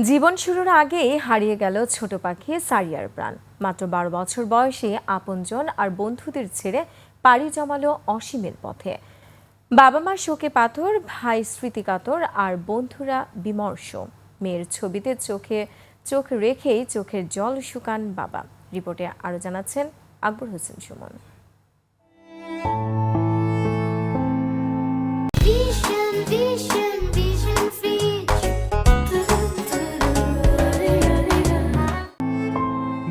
জীবন শুরুর আগেই হারিয়ে গেল ছোট পাখি সারিয়ার প্রাণ। মাত্র ১২ বছর বয়সে আপনজন আর বন্ধুদের ছেড়ে পাড়ি জমালো অসীমের পথে। বাবা মার শোকে পাথর, ভাই স্মৃতিকাতর আর বন্ধুরা বিমর্ষ। মেয়ের ছবিতে চোখে চোখ রেখেই চোখের জল শুকান বাবা। রিপোর্টে আরও জানাচ্ছেন আকবর হোসেন সুমন।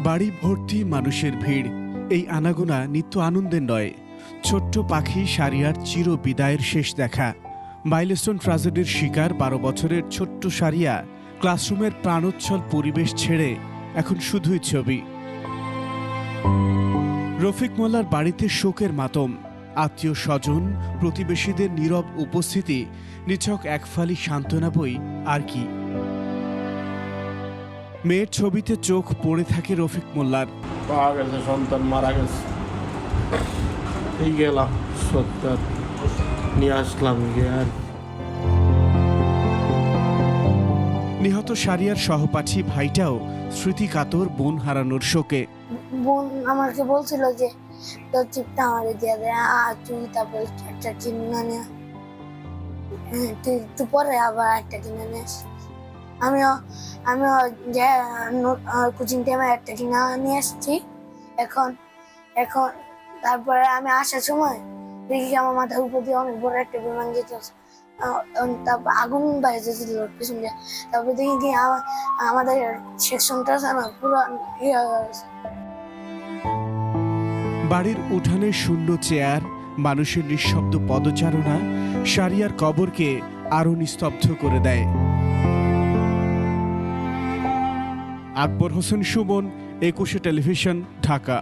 বাড়ি ভর্তি মানুষের ভিড়। এই আনাগোনা নিত্য আনন্দের নয়, ছোট্ট পাখি সারিয়ার চির বিদায়ের শেষ দেখা। মাইলস্টোন ট্র্যাজেডির শিকার ১২ বছরের ছোট্ট সারিয়া ক্লাসরুমের প্রাণোচ্ছল পরিবেশ ছেড়ে এখন শুধুই ছবি। রফিক মোল্লার বাড়িতে শোকের মাতম, আত্মীয় স্বজন প্রতিবেশীদের নীরব উপস্থিতি নিছক একফালি সান্ত্বনা বই আর কি। মেয়ের ছবিতে চোখ পড়ে থাকে রফিক মোল্লার। পাওয়া গেছে, সন্তান মারা গেছে, এই গেলাম সত্তর নিয়ে আসলাম আর। নিহত সারিয়ার সহপাঠী ভাইটাও স্মৃতিকাতর বোন হারানোর শোকে। বোন আমাকে বলছিল যে তোর চিপটা আমারে দিয়ে দে, আর তুই তারপর একটা কিনে নে, তুই পরে আবার একটা কিনে নিস। আমিও যে কোচিং টাইমে একটা কিনে নিয়ে এসেছি। এখন তারপরে আমি আসার সময় দেখি আমার মাথার উপর দিয়ে অনেক বড় একটা বিমান যেতেছে। তারপর আগুন বাজেছিল পিছনে। তারপর দেখি কি আমাদের সেকশনটা না পুরো ইয়ে হয়ে গেছে। বাড়ির উঠানে শূন্য চেয়ার, মানুষের নিঃশব্দ পদচারণা সারিয়ার কবরকে আরো নিস্তব্ধ করে দেয়। আকবর হোসেন সুমন, ২১ টেলিভিশন, ঢাকা।